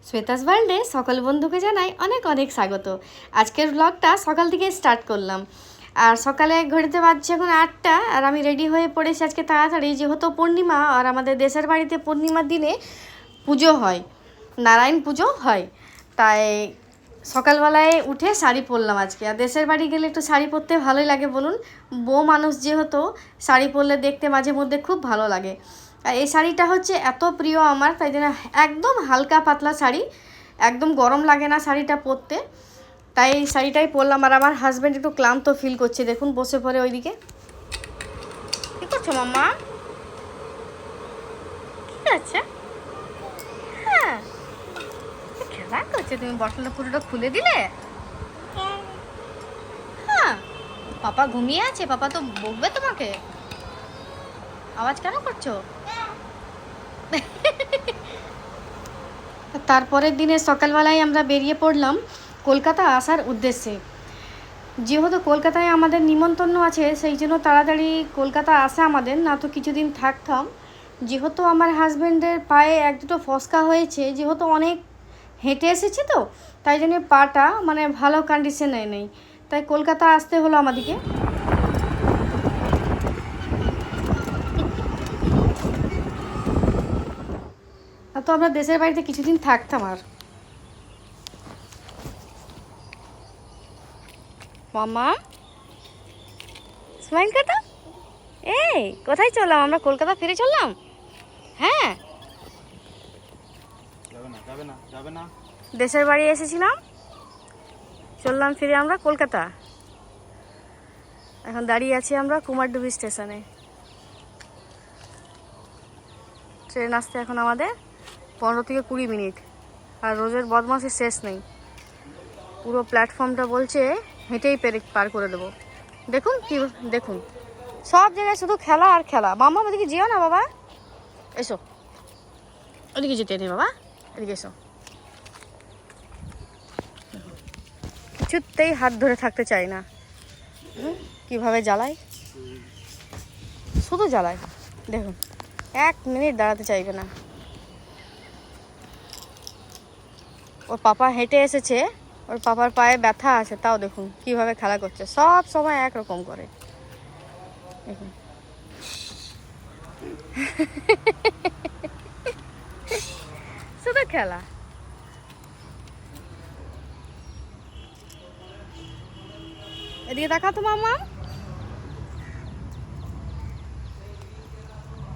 শ্বেতাস ওয়ার্ল্ডে সকল বন্ধুকে জানাই অনেক অনেক স্বাগত। আজকের ব্লগটা সকাল থেকে স্টার্ট করলাম। আর সকালে ঘড়িতে বাজছে এখন 8টা, আর আমি রেডি হয়ে পড়েছি আজকে তাড়াতাড়ি, যেহেতু পূর্ণিমা আর আমাদের দেশের বাড়িতে পূর্ণিমার দিনে পুজো হয়, নারায়ণ পুজো হয়। তাই সকালবেলায় উঠে শাড়ি পরলাম আজকে। আর দেশের বাড়ি গেলে একটু শাড়ি পরতে ভালোই লাগে, বলুন, বউ মানুষ যেহেতু শাড়ি পরলে দেখতে মাঝে মধ্যে খুব ভালো লাগে। আর এই শাড়িটা হচ্ছে এত প্রিয় আমার, তাই জন্য একদম হালকা পাতলা শাড়ি, একদম গরম লাগে না শাড়িটা পরতে, তাই এই শাড়িটাই পরলাম। আর আমার হাজব্যান্ড একটু ক্লান্ত ফিল করছে, দেখুন বসে পড়ে ওইদিকে। কী করছো মাম্মা? ঠিক আছে, হ্যাঁ খেলা করছে। তুমি বটলটা পুরোটা খুলে দিলে? হ্যাঁ, পাপা ঘুমিয়ে আছে, পাপা তো বকবে তোমাকে। আওয়াজ কেন করছো? তারপরের দিনে সকালবেলায় আমরা বেরিয়ে পড়লাম কলকাতা আসার উদ্দেশ্যে। যেহেতু কলকাতায় আমাদের নিমন্ত্রণ আছে, সেই জন্য তাড়াতাড়ি কলকাতা আসা আমাদের, না তো কিছুদিন থাকতাম। যেহেতু আমার হাজব্যান্ডের পায়ে এক দুটো ফসকা হয়েছে, যেহেতু অনেক হেঁটে এসেছে, তো তাই জন্য পাটা মানে ভালো কন্ডিশনে নেই, তাই কলকাতা আসতে হলো আমাদেরকে। তো আমরা দেশের বাড়িতে কিছুদিন থাকতাম। আর মামা স্মাইল কাটা, এই কোথায় চললাম আমরা? কলকাতা ফিরে চললাম। হ্যাঁ, দেশের বাড়ি এসেছিলাম, চললাম ফিরে আমরা কলকাতা। এখন দাঁড়িয়ে আছি আমরা কুমারডুবি স্টেশনে। ট্রেন আসতে এখন আমাদের 15 থেকে 20 মিনিট। আর রোজের বদমাশের শেষ নেই, পুরো প্ল্যাটফর্মটা বলছে হেঁটেই পার করে দেবো। দেখুন কি, দেখুন সব জায়গায় শুধু খেলা আর খেলা। মাম্মা ওদিকে যেও না বাবা, এসো, ওদিকে যেতে নেই বাবা, এদিকে এসো। কিছুতেই হাত ধরে থাকতে চাই না, কিভাবে জ্বালায়, শুধু জ্বালায়। দেখুন 1 মিনিট দাঁড়াতে চাইবে না। ওর পাপা হেঁটে এসেছে, ওর পাপার পায়ে ব্যথা আছে, তাও দেখুন কিভাবে খেলা করছে। সব সময় একরকম করে, দেখুন। শুধু খেলা। এদিকে দেখা তো মামা,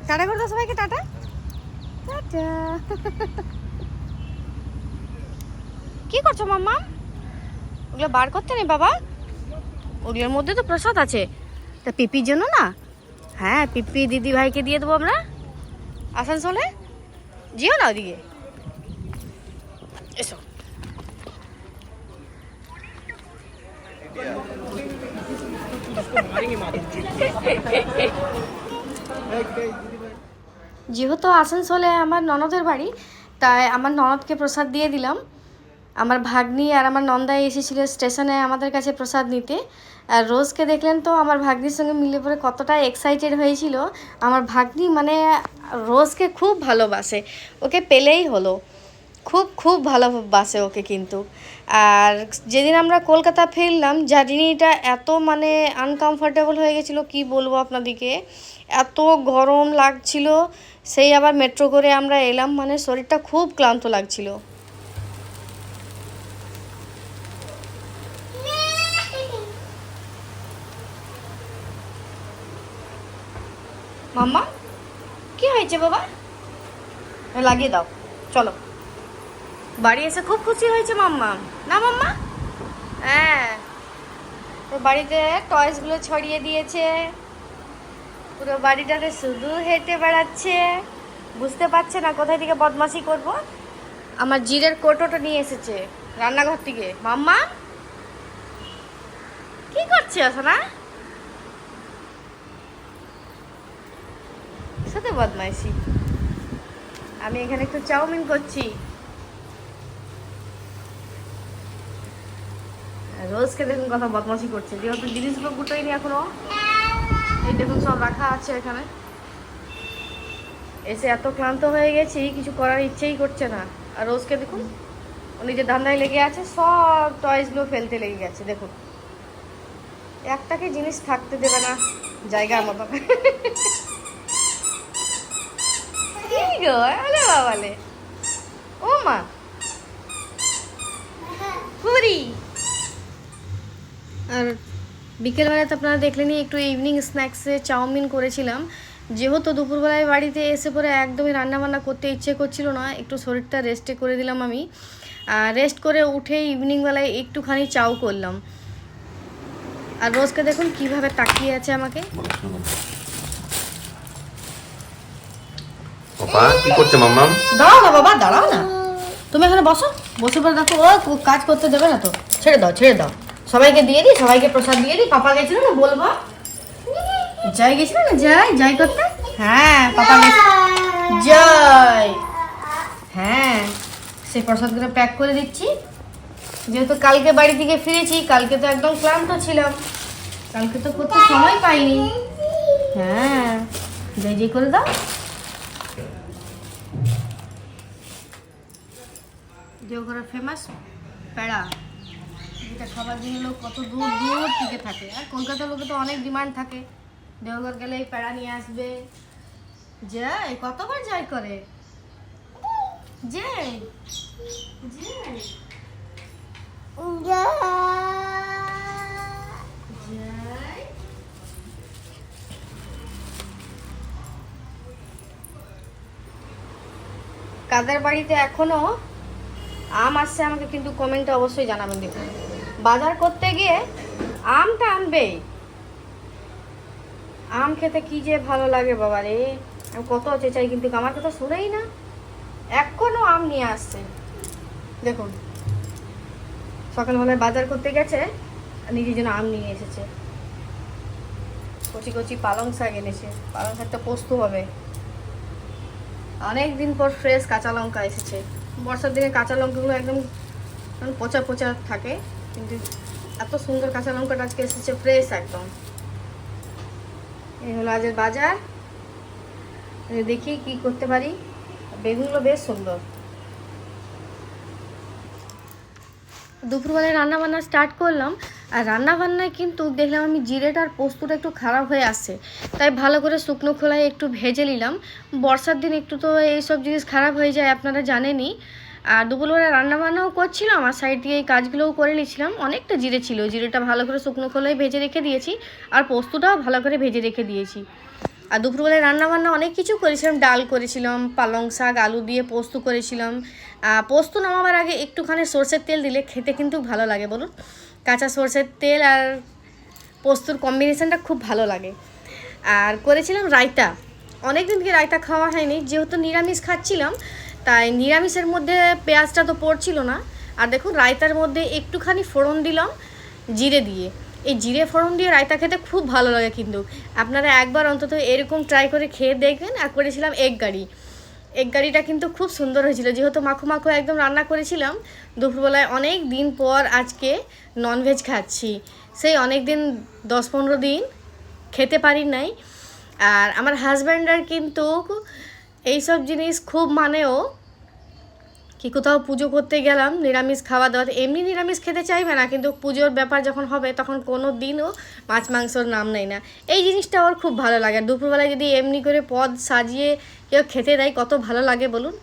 টাটা করে দাও সবাইকে, টাটা টাটা। কি করছো মাম্মা? ওগুলো বার করতে নেই বাবা, ওগুলোর মধ্যে তো প্রসাদ আছে। তা পিপির জন্য না? হ্যাঁ, পিপি দিদি ভাইকে দিয়ে দেবো আমরা আসানসোলে। যেও না ওদিকে, এসো। যেহেতু আসানসোলে আমার ননদের বাড়ি, তাই আমার ননদকে প্রসাদ দিয়ে দিলাম। আমার ভাগ্নি আর আমার নন্দাই এসেছিলো স্টেশনে আমাদের কাছে প্রসাদ নিতে। আর রোজকে দেখলেন তো, আমার ভাগ্নির সঙ্গে মিলে পরে কতটা এক্সাইটেড হয়েছিল। আমার ভাগ্নি মানে রোজকে খুব ভালোবাসে, ওকে পেলেই হলো, খুব খুব ভালোবাসে ওকে কিন্তু। আর যেদিন আমরা কলকাতা ফিরলাম, জার্নিটা এত মানে আনকমফোর্টেবল হয়ে গেছিলো, কি বলবো আপনাদেরকে, এত গরম লাগছিল। সেই আবার মেট্রো করে আমরা এলাম, মানে শরীরটা খুব ক্লান্ত লাগছিল। মাম্মা কি হয়েছে বাবা? লাগিয়ে দাও, চলো। বাড়ি এসে খুব খুশি হয়েছে মাম্মা, না মাম্মা? হ্যাঁ, তো বাড়িতে টয়েসগুলো ছড়িয়ে দিয়েছে, পুরো বাড়িটাতে শুধু হেঁটে বেড়াচ্ছে, বুঝতে পারছে না কোথায় থেকে বদমাশি করব। আমার জিরের কোটোটা নিয়ে এসেছে রান্নাঘর থেকে। মাম্মা কি করছে না? সাথে বদমাইশি। আমি এখানে একটু চাউমিন করছি। রোজকে দেখুন কথা বদমাশি করছে, যেহেতু জিনিসগুলো গুটোয়নি এখনো। এই দেখুন সব রাখা আছে এখানে। এসে এত ক্লান্ত হয়ে গেছি, কিছু করার ইচ্ছেই করছে না। আর রোজকে দেখুন ও নিজের ধান্দায় লেগে আছে, সব টয়েসগুলো ফেলতে লেগে গেছে। দেখুন একটাকে জিনিস থাকতে দেবে না জায়গার মতো। কি গো আলে বাবালে, ও মা পুরি। আর বিকেলবেলায় তো আপনারা দেখলেনি একটু ইভিনিং স্ন্যাক্সে চাউমিন করেছিলাম। যেহেতু দুপুরবেলায় বাড়িতে এসে পরে একদমই রান্নাবান্না করতে ইচ্ছে করছিল না, একটু শরীরটা রেস্টে করে দিলাম আমি। আর রেস্ট করে উঠে ইভিনিংবেলায় একটুখানি চাউ করলাম। আর রোজকে দেখুন কিভাবে তাকিয়ে আছে আমাকে। পাপা কি করছে মাম্মাম? দাঁড়াও না বাবা, দাঁড়াও না, তুমি এখানে বসো। বসে পরে দেখো ও কাজ করতে দেবে না তো, ছেড়ে দাও ছেড়ে দাও। সবাইকে দিয়ে দিই, সবাইকে প্রসাদ দিয়ে দিই। পাপা গেছিল না বলবো, জয় গেছিল না, জয় জয় করতে। হ্যাঁ পাপা গেছিল, জয়। হ্যাঁ সেই প্রসাদগুলো প্যাক করে দিচ্ছি। যেহেতু কালকে বাড়ি থেকে ফিরেছি, কালকে তো একদম ক্লান্ত ছিলাম, কালকে তো করতে সময় পাইনি। হ্যাঁ জয় জয় করে দাও। দেওঘরের ফেমাস প্যাড়া, যেটা খাবার জন্য লোক কত দূর দূর থেকে থাকে। আর কলকাতার লোকে তো অনেক ডিমান্ড থাকে, দেওঘর গেলে এই প্যাড়া নিয়ে আসবে। যাই কতবার যাই করে, যাই যাই যাই। কাদের বাড়িতে এখনো আম আসছে আমাকে কিন্তু কমেন্টে অবশ্যই জানাবেন। দেখুন বাজার করতে গিয়ে আমটা আনবেই, আম খেতে কি যে ভালো লাগে বাবা রে। আমি কত চেঁচাই কিন্তু আমার কথা শুনেই না, এখনো আম নিয়ে আসছে। দেখুন সকালবেলায় বাজার করতে গেছে, নিজের জন্য আম নিয়ে এসেছে। কচি কচি পালং শাক এনেছে, পালং শাকটা পোস্ত হবে। অনেক দিন পর ফ্রেশ কাঁচা লঙ্কা এসেছে। বর্ষার দিনে কাঁচা লঙ্কাগুলো একদম পচা পচা থাকে, কিন্তু এত সুন্দর কাঁচা লঙ্কাটা আজকে এসেছে ফ্রেশ একদম। এই হলো আজের বাজার। দেখি কি করতে পারি। বেগুনগুলো বেশ সুন্দর। দুপুরবেলায় রান্নাবান্না স্টার্ট করলাম। আর রান্নাবান্নায় কিন্তু দেখলাম আমি জিরেটা আর পোস্তটা একটু খারাপ হয়ে আসছে, তাই ভালো করে শুকনো খোলায় একটু ভেজে নিলাম। বর্ষার দিন একটু তো এইসব জিনিস খারাপ হয়ে যায়, আপনারা জানেনই। আর দুপুরবেলা রান্নাবান্নাও করছিলাম, আর সাইড দিয়ে এই কাজগুলোও করে নিয়েছিলাম। অনেকটা জিরে ছিল, জিরেটা ভালো করে শুকনো খোলায় ভেজে রেখে দিয়েছি, আর পোস্তটাও ভালো করে ভেজে রেখে দিয়েছি। আর দুপুরবেলায় রান্নাবান্না অনেক কিছু করেছিলাম, ডাল করেছিলাম, পালং শাক আলু দিয়ে পোস্ত করেছিলাম। পোস্ত নামাবার আগে একটুখানি সরষের তেল দিলে খেতে কিন্তু ভালো লাগে বলুন। কাঁচা সরষের তেল আর পোস্তর কম্বিনেশানটা খুব ভালো লাগে। আর করেছিলাম রায়তা, অনেক দিন থেকে রায়তা খাওয়া হয়নি, যেহেতু নিরামিষ খাচ্ছিলাম তাই নিরামিষের মধ্যে পেঁয়াজটা তো পড়ছিল না। আর দেখুন রায়তার মধ্যে একটুখানি ফোড়ন দিলাম জিরে দিয়ে। এই জিরে ফোড়ন দিয়ে রায়তা খেতে খুব ভালো লাগে, কিন্তু আপনারা একবার অন্তত এরকম ট্রাই করে খেয়ে দেখবেন। আর করেছিলাম এগ কারি, এগ কারিটা কিন্তু খুব সুন্দর হয়েছিল। যেহেতু মাখো মাখো একদম রান্না করেছিলাম, দুপুরবেলায় অনেক দিন পর আজকে ননভেজ খাচ্ছি। সেই অনেক দিন 10-15 দিন খেতে পারি নাই। আর আমার হাজব্যান্ডার কিন্তু এইসব জিনিস খুব মানেও, কি কোথাও পুজো করতে গেলাম নিরামিষ খাওয়া দাওয়া, এমনি নিরামিষ খেতে চাইবে না, কিন্তু পুজোর ব্যাপার যখন হবে তখন কোনো দিনও মাছ মাংসর নাম নেয় না। এই জিনিসটা ওর খুব ভালো লাগে। দুপুরবেলায় যদি এমনি করে পদ সাজিয়ে কেউ খেতে দেয় কত ভালো লাগে বলুন।